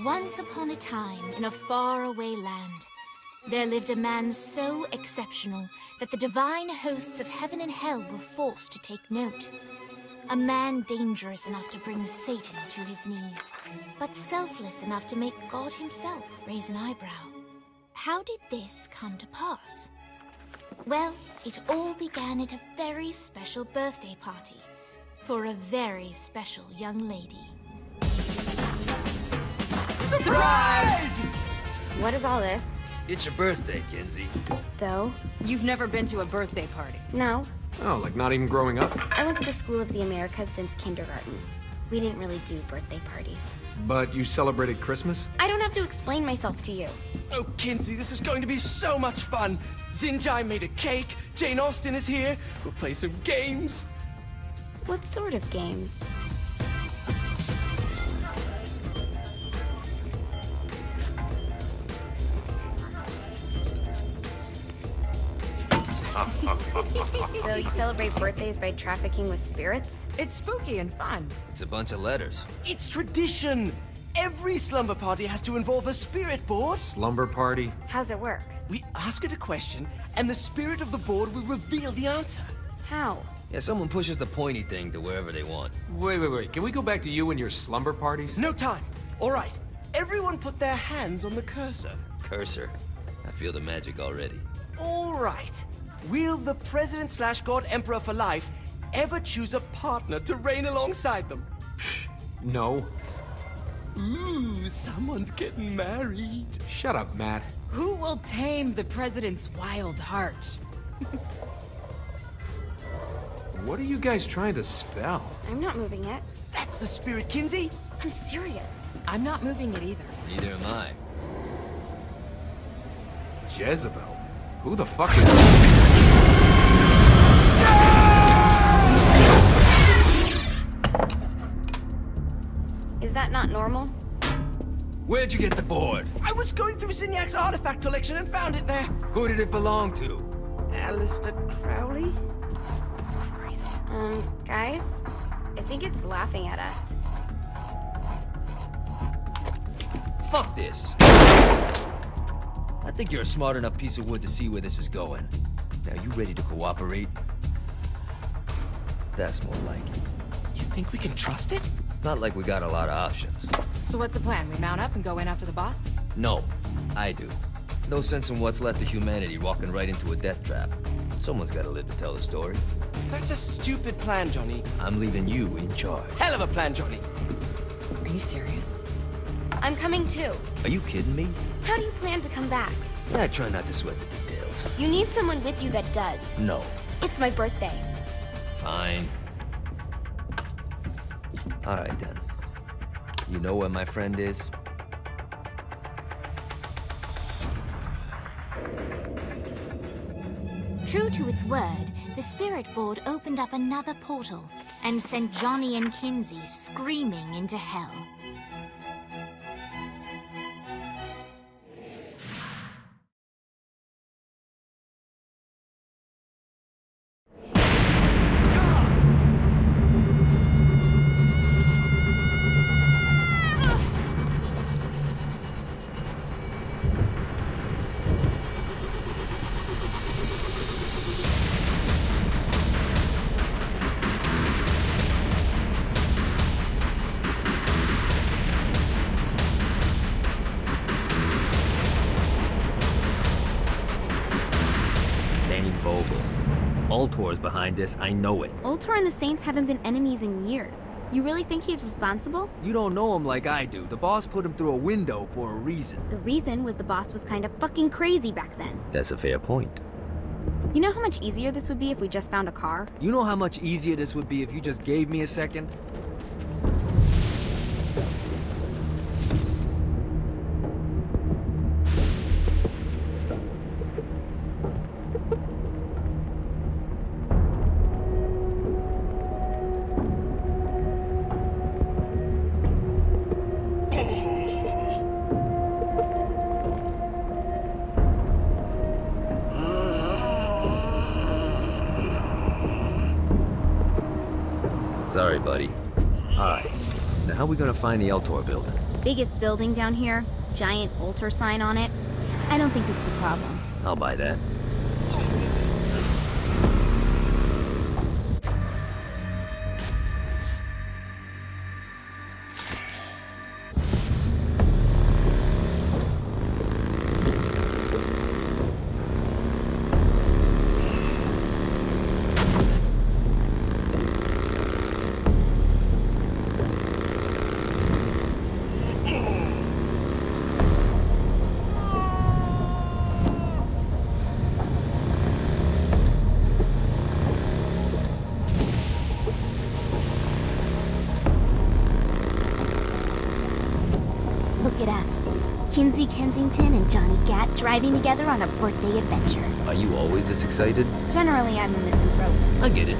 Once upon a time, in a faraway land, there lived a man so exceptional that the divine hosts of heaven and hell were forced to take note. A man dangerous enough to bring Satan to his knees, but selfless enough to make God himself raise an eyebrow. How did this come to pass? Well, it all began at a very special birthday party for a very special young lady. Surprise! What is all this? It's your birthday, Kinsey. So? You've never been to a birthday party. No. Oh, like not even growing up? I went to the School of the Americas since kindergarten. We didn't really do birthday parties. But you celebrated Christmas? I don't have to explain myself to you. Oh, Kinsey, this is going to be so much fun. Xinjai made a cake, Jane Austen is here, we'll play some games. What sort of games? So you celebrate birthdays by trafficking with spirits? It's spooky and fun. It's a bunch of letters. It's tradition. Every slumber party has to involve a spirit board. Slumber party? How's it work? We ask it a question, and the spirit of the board will reveal the answer. How? Yeah, someone pushes the pointy thing to wherever they want. Wait. Can we go back to you and your slumber parties? No time. All right. Everyone put their hands on the cursor. Cursor. I feel the magic already. All right. Will the President/God Emperor for life ever choose a partner to reign alongside them? No. Ooh, someone's getting married. Shut up, Matt. Who will tame the president's wild heart? What are you guys trying to spell? I'm not moving it. That's the spirit, Kinsey. I'm serious. I'm not moving it either. Neither am I. Jezebel? Who the fuck is... Is that not normal? Where'd you get the board? I was going through Zinyak's artifact collection and found it there. Who did it belong to? Alistair Crowley? Christ. Guys? I think it's laughing at us. Fuck this. I think you're a smart enough piece of wood to see where this is going. Now, you ready to cooperate? That's more like it. You think we can trust it? It's not like we got a lot of options. So what's the plan? We mount up and go in after the boss? No, I do. No sense in what's left of humanity walking right into a death trap. Someone's gotta live to tell the story. That's a stupid plan, Johnny. I'm leaving you in charge. Hell of a plan, Johnny. Are you serious? I'm coming too. Are you kidding me? How do you plan to come back? I try not to sweat the details. You need someone with you that does. No. It's my birthday. Fine. Alright then. You know where my friend is? True to its word, the spirit board opened up another portal and sent Johnny and Kinsey screaming into hell. Ultor's behind this, I know it. Ultor and the Saints haven't been enemies in years. You really think he's responsible? You don't know him like I do. The boss put him through a window for a reason. The reason was the boss was kind of fucking crazy back then. That's a fair point. You know how much easier this would be if we just found a car? You know how much easier this would be if you just gave me a second? Sorry, buddy. Alright. Now how are we gonna find the Eltor building? Biggest building down here, giant altar sign on it. I don't think this is a problem. I'll buy that. Look at us. Kinsey Kensington and Johnny Gat driving together on a birthday adventure. Are you always this excited? Generally, I'm a misanthrope. I get it.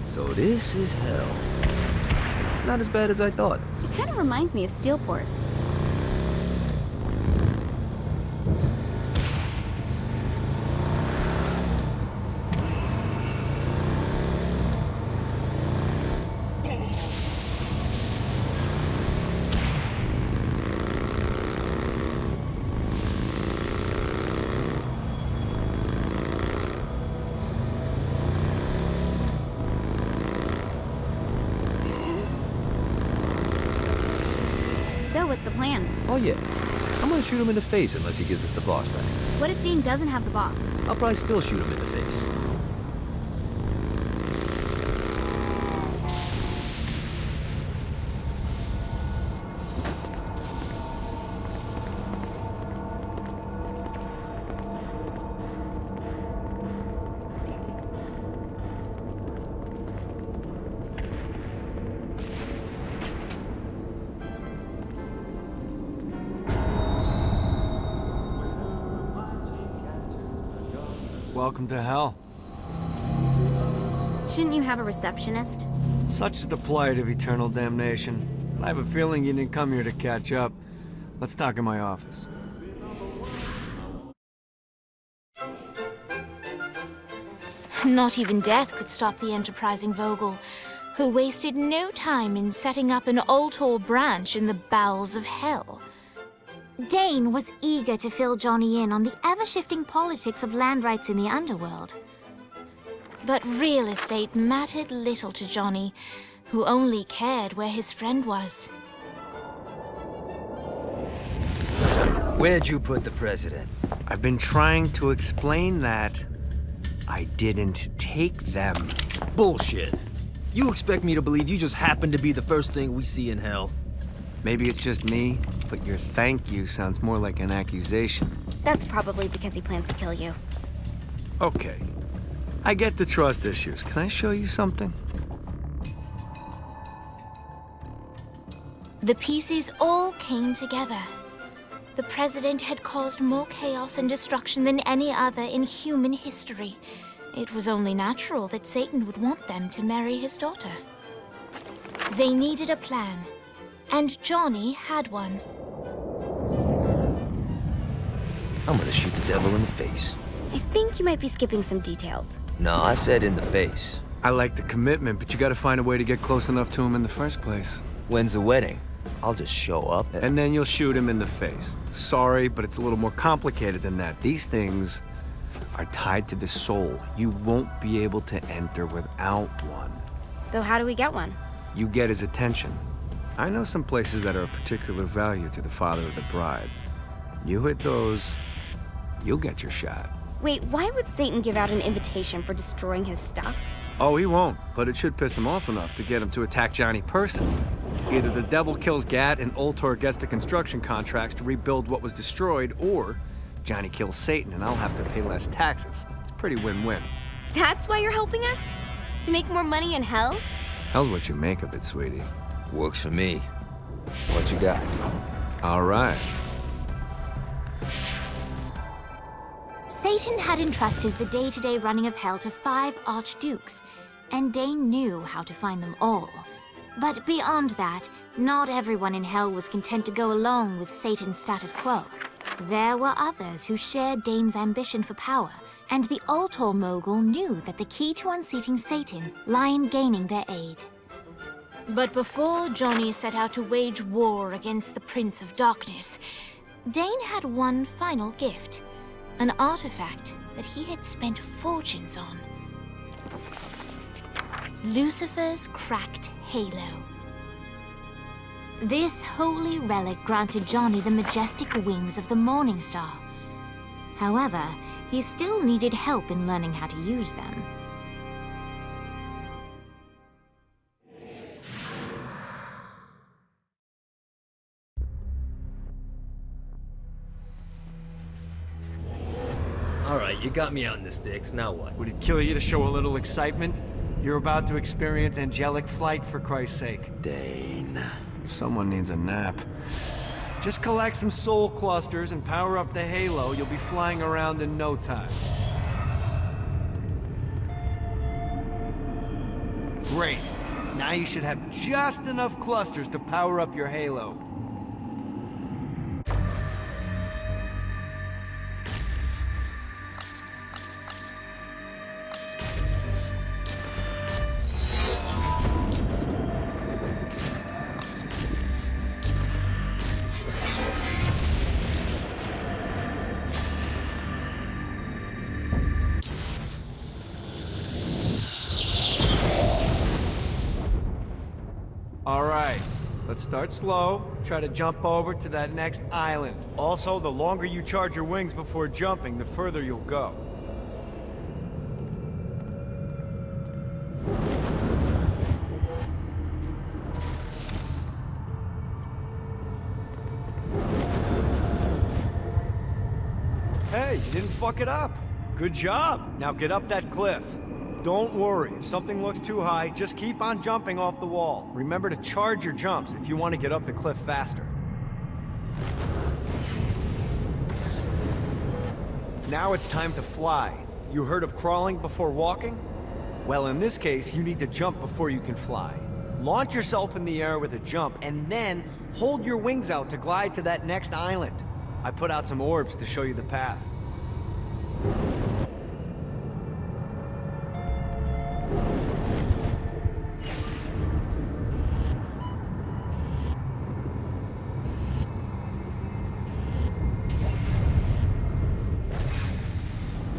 So this is hell. Not as bad as I thought. It kind of reminds me of Steelport. So, what's the plan? Oh yeah. I'm gonna shoot him in the face unless he gives us the boss back. What if Dane doesn't have the boss? I'll probably still shoot him in the face. Welcome to hell. Shouldn't you have a receptionist? Such is the plight of eternal damnation. I have a feeling you didn't come here to catch up. Let's talk in my office. Not even death could stop the enterprising Vogel, who wasted no time in setting up an Ultor branch in the bowels of hell. Dane was eager to fill Johnny in on the ever-shifting politics of land rights in the underworld. But real estate mattered little to Johnny, who only cared where his friend was. Where'd you put the president? I've been trying to explain that. I didn't take them. Bullshit. You expect me to believe you just happened to be the first thing we see in hell? Maybe it's just me, but your thank you sounds more like an accusation. That's probably because he plans to kill you. Okay. I get the trust issues. Can I show you something? The pieces all came together. The president had caused more chaos and destruction than any other in human history. It was only natural that Satan would want them to marry his daughter. They needed a plan, and Johnny had one. I'm gonna shoot the devil in the face. I think you might be skipping some details. No, I said in the face. I like the commitment, but you gotta find a way to get close enough to him in the first place. When's the wedding? I'll just show up And then you'll shoot him in the face. Sorry, but it's a little more complicated than that. These things are tied to the soul. You won't be able to enter without one. So how do we get one? You get his attention. I know some places that are of particular value to the father of the bride. You hit those, you'll get your shot. Wait, why would Satan give out an invitation for destroying his stuff? Oh, he won't, but it should piss him off enough to get him to attack Johnny personally. Either the devil kills Gat and Ultor gets the construction contracts to rebuild what was destroyed, or Johnny kills Satan and I'll have to pay less taxes. It's pretty win-win. That's why you're helping us? To make more money in hell? Hell's what you make of it, sweetie. Works for me. What you got? All right. Satan had entrusted the day-to-day running of Hell to 5 archdukes, and Dane knew how to find them all. But beyond that, not everyone in Hell was content to go along with Satan's status quo. There were others who shared Dane's ambition for power, and the Ultor mogul knew that the key to unseating Satan lay in gaining their aid. But before Johnny set out to wage war against the Prince of Darkness, Dane had one final gift, an artifact that he had spent fortunes on. Lucifer's cracked halo. This holy relic granted Johnny the majestic wings of the Morning Star. However, he still needed help in learning how to use them. Alright, you got me out in the sticks, now what? Would it kill you to show a little excitement? You're about to experience angelic flight, for Christ's sake. Dane. Someone needs a nap. Just collect some soul clusters and power up the halo. You'll be flying around in no time. Great. Now you should have just enough clusters to power up your halo. Alright, let's start slow. Try to jump over to that next island. Also, the longer you charge your wings before jumping, the further you'll go. Hey, you didn't fuck it up. Good job. Now get up that cliff. Don't worry, if something looks too high, just keep on jumping off the wall. Remember to charge your jumps if you want to get up the cliff faster. Now it's time to fly. You heard of crawling before walking? Well, in this case, you need to jump before you can fly. Launch yourself in the air with a jump, and then hold your wings out to glide to that next island. I put out some orbs to show you the path.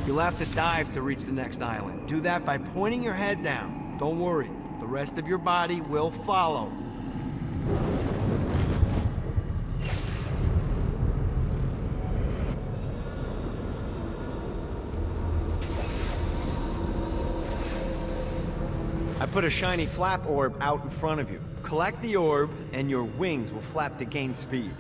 You'll have to dive to reach the next island. Do that by pointing your head down. Don't worry, the rest of your body will follow. I put a shiny flap orb out in front of you. Collect the orb, and your wings will flap to gain speed.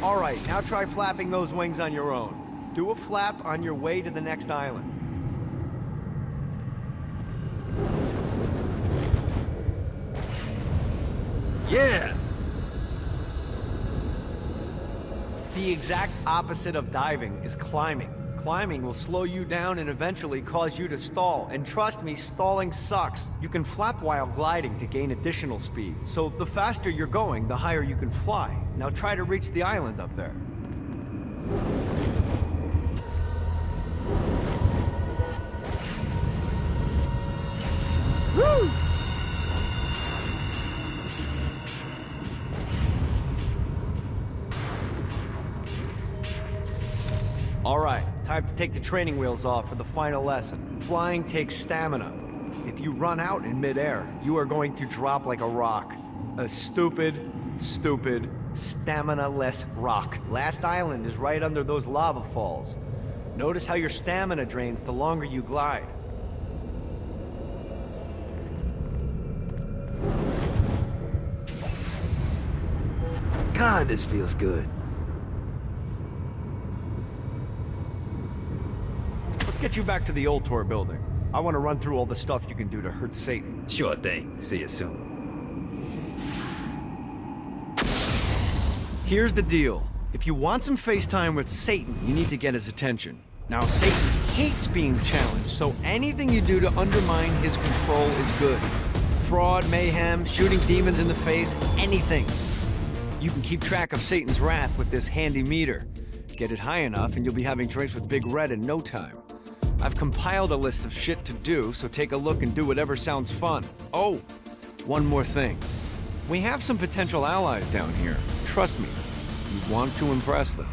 All right, now try flapping those wings on your own. Do a flap on your way to the next island. Yeah! The exact opposite of diving is climbing. Climbing will slow you down and eventually cause you to stall. And trust me, stalling sucks. You can flap while gliding to gain additional speed. So the faster you're going, the higher you can fly. Now try to reach the island up there. Woo! All right, time to take the training wheels off for the final lesson. Flying takes stamina. If you run out in midair, you are going to drop like a rock. A stupid, stamina-less rock. Last island is right under those lava falls. Notice how your stamina drains the longer you glide. God, this feels good. Let's get you back to the Ultor building. I want to run through all the stuff you can do to hurt Satan. Sure thing. See you soon. Here's the deal. If you want some FaceTime with Satan, you need to get his attention. Now, Satan hates being challenged, so anything you do to undermine his control is good. Fraud, mayhem, shooting demons in the face, anything. You can keep track of Satan's wrath with this handy meter. Get it high enough and you'll be having drinks with Big Red in no time. I've compiled a list of shit to do, so take a look and do whatever sounds fun. Oh, one more thing. We have some potential allies down here. Trust me, you want to impress them.